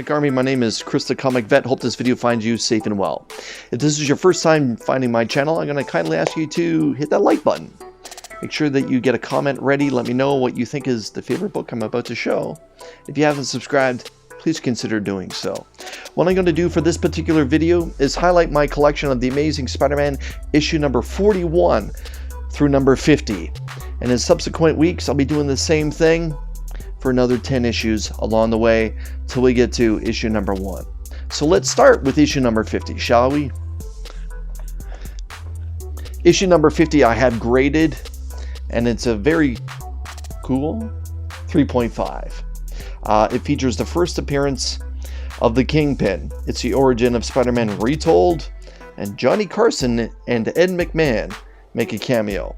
Geek Army. My name is Chris the Comic Vet. Hope this video finds you safe and well. If this is your first time finding my channel, I'm going to kindly ask you to hit that like button. Make sure that you get a comment ready. Let me know what you think is the favorite book I'm about to show. If you haven't subscribed, please consider doing so. What I'm going to do for this particular video is highlight my collection of The Amazing Spider-Man issue number 41 through number 50. And in subsequent weeks, I'll be doing the same thing for another 10 issues along the way till we get to issue number 1. So let's start with issue number 50, shall we? Issue number 50 I have graded, and it's a very cool 3.5. It features the first appearance of the Kingpin. It's the origin of Spider-Man Retold, and Johnny Carson and Ed McMahon make a cameo.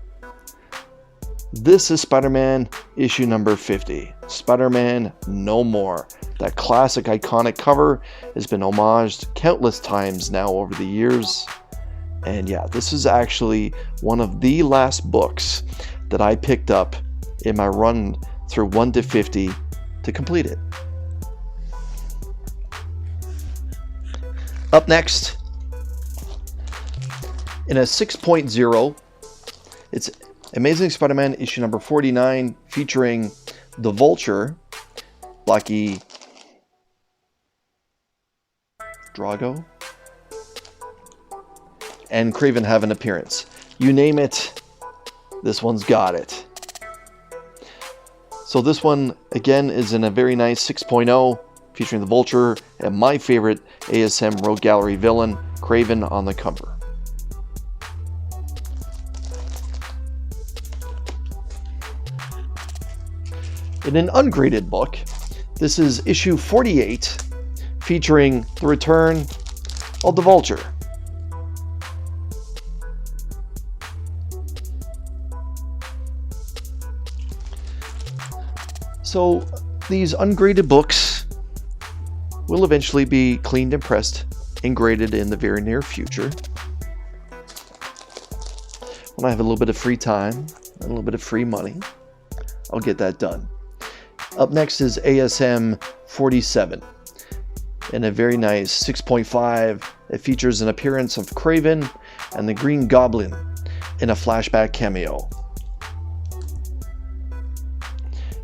This is Spider-Man issue number 50. Spider-Man No More. That classic iconic cover has been homaged countless times now over the years. And yeah, this is actually one of the last books that I picked up in my run through 1 to 50 to complete it. Up next, in a 6.0, it's Amazing Spider-Man issue number 49, featuring the Vulture, Blackie, Drago, and Kraven have an appearance. You name it, this one's got it. So this one, again, is in a very nice 6.0, featuring the Vulture and my favorite ASM Rogue Gallery villain, Kraven, on the cover. In an ungraded book, this is issue 48, featuring the return of the Vulture. So these ungraded books will eventually be cleaned and pressed and graded in the very near future. When I have a little bit of free time and a little bit of free money, I'll get that done. Up next is ASM 47. In a very nice 6.5, it features an appearance of Kraven and the Green Goblin in a flashback cameo.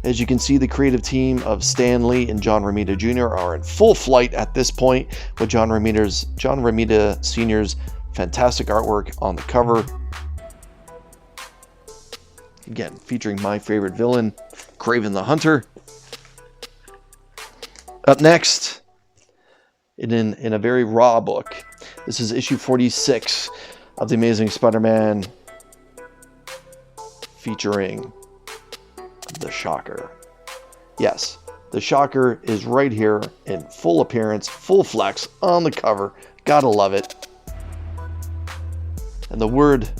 As you can see, the creative team of Stan Lee and John Romita Jr. are in full flight at this point, with John Romita Sr.'s fantastic artwork on the cover. Again, featuring my favorite villain, Kraven the Hunter. Up next, in a very raw book, this is issue 46 of The Amazing Spider-Man, featuring the Shocker. Yes, the Shocker is right here in full appearance, full flex on the cover. Gotta love it. And the word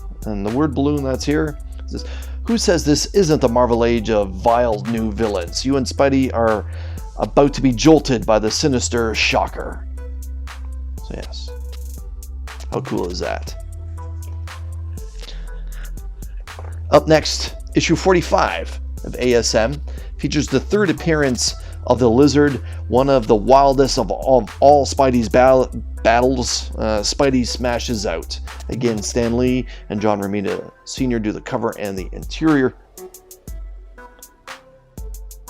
balloon that's here is, who says this isn't the Marvel age of vile new villains? You and Spidey are about to be jolted by the sinister Shocker. So yes, how cool is that? Up next, issue 45 of ASM features the third appearance of the Lizard, one of the wildest of all Spidey's battles. Spidey smashes out. Again, Stan Lee and John Romita Sr. do the cover and the interior.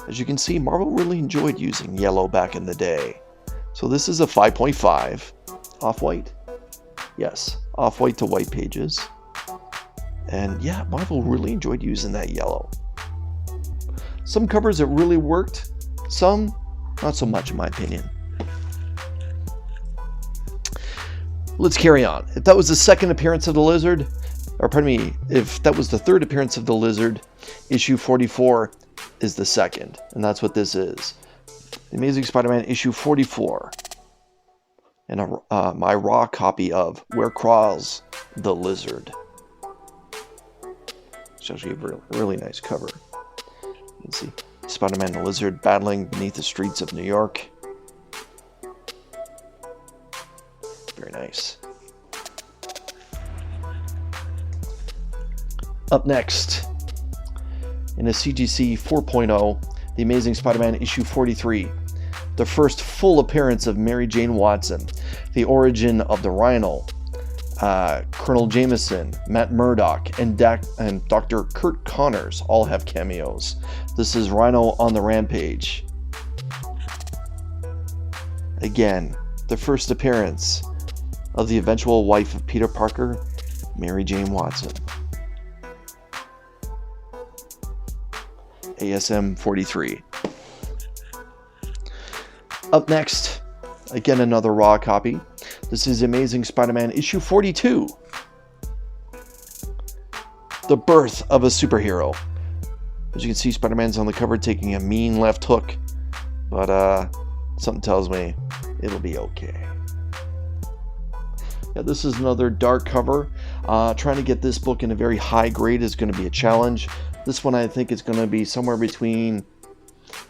As you can see, Marvel really enjoyed using yellow back in the day. So this is a 5.5, off-white. Yes, off-white to white pages. And yeah, Marvel really enjoyed using that yellow. Some covers it really worked, some not so much in my opinion. Let's carry on. If that was the second appearance of the Lizard, or pardon me, if that was the third appearance of the Lizard, issue 44 is the second, and that's what this is. The Amazing Spider-Man issue 44, and my raw copy of Where Crawls the Lizard. It's actually a really nice cover. You can see Spider-Man and the Lizard battling beneath the streets of New York. Very nice. Up next, in a CGC 4.0, The Amazing Spider-Man issue 43, the first full appearance of Mary Jane Watson, the origin of the Rhino, Colonel Jameson, Matt Murdoch, and Dr. Kurt Connors all have cameos. This is Rhino on the Rampage. Again, the first appearance of the eventual wife of Peter Parker, Mary Jane Watson. ASM 43. Up next, again another raw copy. This is Amazing Spider-Man issue 42. The birth of a superhero. As you can see, Spider-Man's on the cover taking a mean left hook. But something tells me it'll be okay. Yeah, this is another dark cover. Trying to get this book in a very high grade is going to be a challenge. This one I think is going to be somewhere between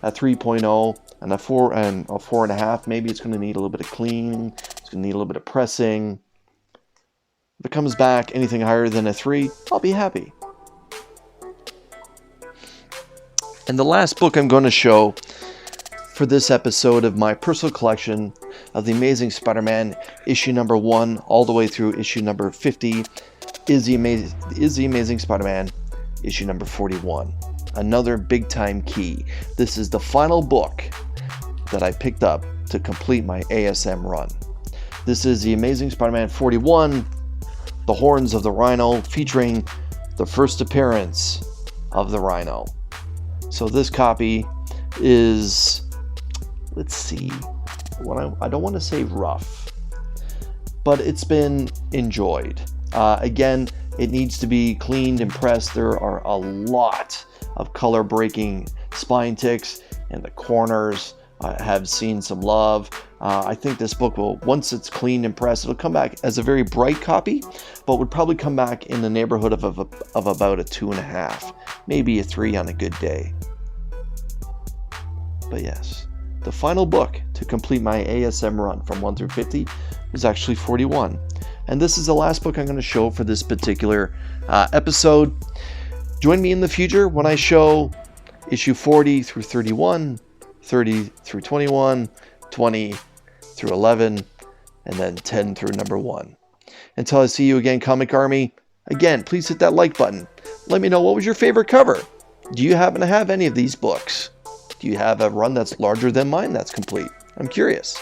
a 3.0 and a 4.5. Maybe it's going to need a little bit of cleaning. It's going to need a little bit of pressing. If it comes back anything higher than a 3, I'll be happy. And the last book I'm going to show for this episode of my personal collection of the Amazing Spider-Man issue number 1 all the way through issue number 50 is the Amazing Spider-Man issue number 41. Another big time key. This is the final book that I picked up to complete my ASM run. This is the Amazing Spider-Man 41, The Horns of the Rhino, featuring the first appearance of the Rhino. So this copy is, let's see, I don't want to say rough, but it's been enjoyed. Again, it needs to be cleaned and pressed. There are a lot of color breaking spine ticks, and the corners have seen some love. I think this book will, once it's cleaned and pressed, it'll come back as a very bright copy, but would probably come back in the neighborhood of about a 2.5, maybe a 3 on a good day. But yes, the final book to complete my ASM run from 1 through 50 is actually 41. And this is the last book I'm going to show for this particular episode. Join me in the future when I show issue 40 through 31, 30 through 21, 20 through 11, and then 10 through number 1. Until I see you again, Comic Army, again, please hit that like button. Let me know, what was your favorite cover? Do you happen to have any of these books? Do you have a run that's larger than mine that's complete? I'm curious.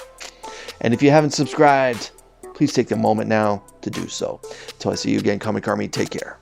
And if you haven't subscribed, please take the moment now to do so. Until I see you again, Comic Army, take care.